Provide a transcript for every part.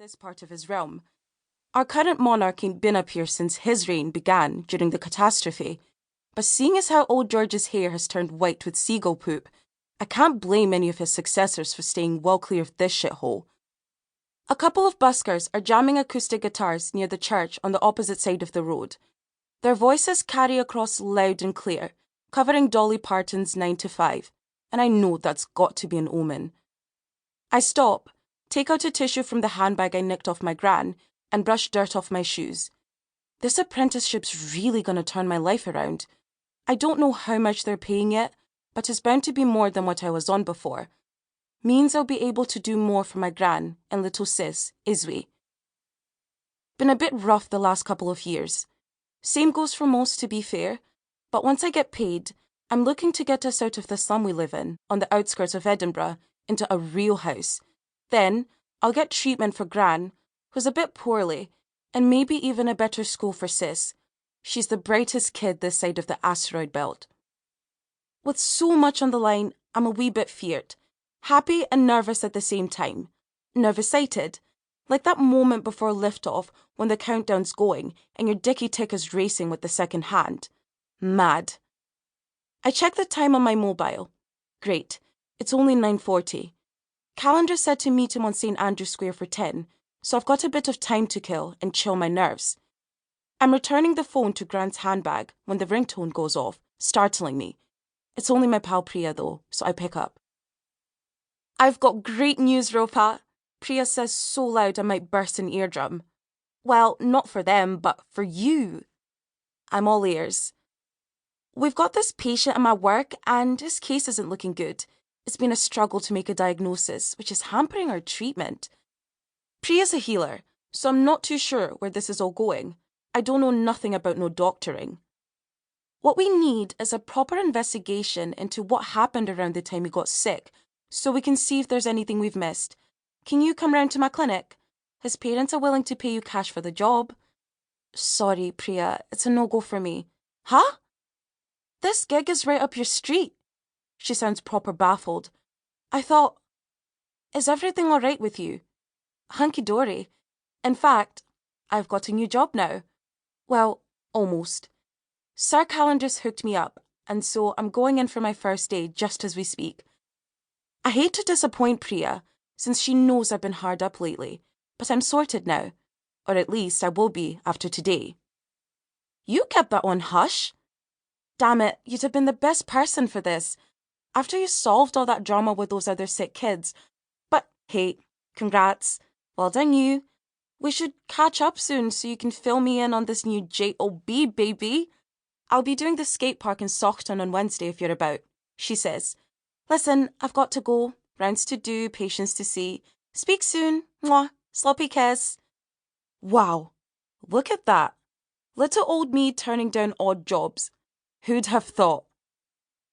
this part of his realm. Our current monarch ain't been up here since his reign began during the catastrophe, but seeing as how old George's hair has turned white with seagull poop, I can't blame any of his successors for staying well clear of this shithole. A couple of buskers are jamming acoustic guitars near the church on the opposite side of the road. Their voices carry across loud and clear, covering Dolly Parton's 9 to 5, and I know that's got to be an omen. I stop, take out a tissue from the handbag I nicked off my gran, and brush dirt off my shoes. This apprenticeship's really gonna turn my life around. I don't know how much they're paying yet, but it's bound to be more than what I was on before. Means I'll be able to do more for my gran and little sis, Iswe. Been a bit rough the last couple of years. Same goes for most, to be fair, but once I get paid, I'm looking to get us out of the slum we live in, on the outskirts of Edinburgh, into a real house. Then, I'll get treatment for gran, who's a bit poorly, and maybe even a better school for sis. She's the brightest kid this side of the asteroid belt. With so much on the line, I'm a wee bit feared. Happy and nervous at the same time. Nervous-sighted. Like that moment before liftoff when the countdown's going and your dicky tick is racing with the second hand. Mad. I check the time on my mobile. Great. It's only 9:40. Calendar said to meet him on St. Andrew's Square for 10, so I've got a bit of time to kill and chill my nerves. I'm returning the phone to Grant's handbag when the ringtone goes off, startling me. It's only my pal Priya though, so I pick up. I've got great news, Ropa. Priya says so loud I might burst an eardrum. Well, not for them, but for you. I'm all ears. We've got this patient at my work and his case isn't looking good. It's been a struggle to make a diagnosis, which is hampering our treatment. Priya's a healer, so I'm not too sure where this is all going. I don't know nothing about no doctoring. What we need is a proper investigation into what happened around the time he got sick, so we can see if there's anything we've missed. Can you come round to my clinic? His parents are willing to pay you cash for the job. Sorry, Priya, it's a no-go for me. Huh? This gig is right up your street. She sounds proper baffled. I thought, is everything all right with you? Hunky-dory. In fact, I've got a new job now. Well, almost. Sir Calendar's hooked me up, and so I'm going in for my first day just as we speak. I hate to disappoint Priya, since she knows I've been hard up lately, but I'm sorted now. Or at least I will be after today. You kept that on hush. Damn it, you'd have been the best person for this, after you solved all that drama with those other sick kids. But hey, congrats. Well done you. We should catch up soon so you can fill me in on this new J.O.B, baby. I'll be doing the skate park in Saughton on Wednesday if you're about, she says. Listen, I've got to go. Rounds to do, patients to see. Speak soon. Mwah. Sloppy kiss. Wow. Look at that. Little old me turning down odd jobs. Who'd have thought?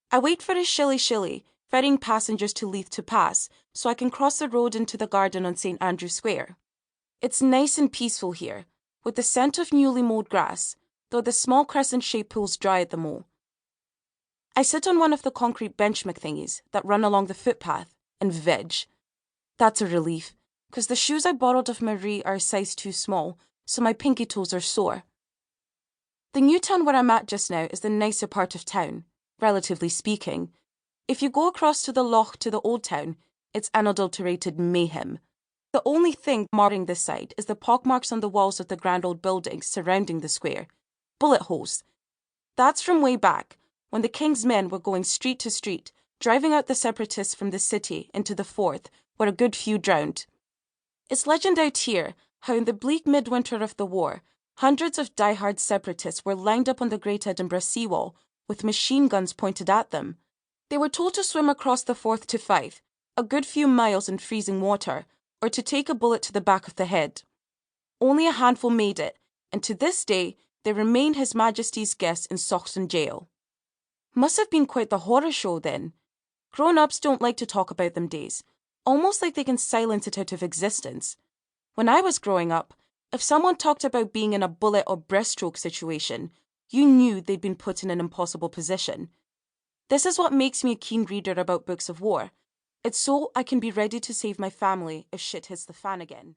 I wait for a shilly-shilly, ferrying passengers to Leith to pass, so I can cross the road into the garden on St. Andrew's Square. It's nice and peaceful here, with the scent of newly mowed grass, though the small crescent-shaped pool's dry at the mow. I sit on one of the concrete bench McThingies that run along the footpath and veg. That's a relief, because the shoes I borrowed of Marie are a size too small, so my pinky toes are sore. The new town where I'm at just now is the nicer part of town, relatively speaking. If you go across to the loch to the old town, it's unadulterated mayhem. The only thing marring this side is the pockmarks on the walls of the grand old buildings surrounding the square. Bullet holes. That's from way back, when the King's men were going street to street, driving out the separatists from the city into the Forth, where a good few drowned. It's legend out here how in the bleak midwinter of the war, hundreds of die-hard separatists were lined up on the Great Edinburgh seawall with machine guns pointed at them. They were told to swim across the Forth to Fife, a good few miles in freezing water, or to take a bullet to the back of the head. Only a handful made it, and to this day they remain His Majesty's guests in Saughton jail. Must have been quite the horror show then. Grown-ups don't like to talk about them days, almost like they can silence it out of existence. When I was growing up, if someone talked about being in a bullet or breaststroke situation, you knew they'd been put in an impossible position. This is what makes me a keen reader about books of war. It's so I can be ready to save my family if shit hits the fan again.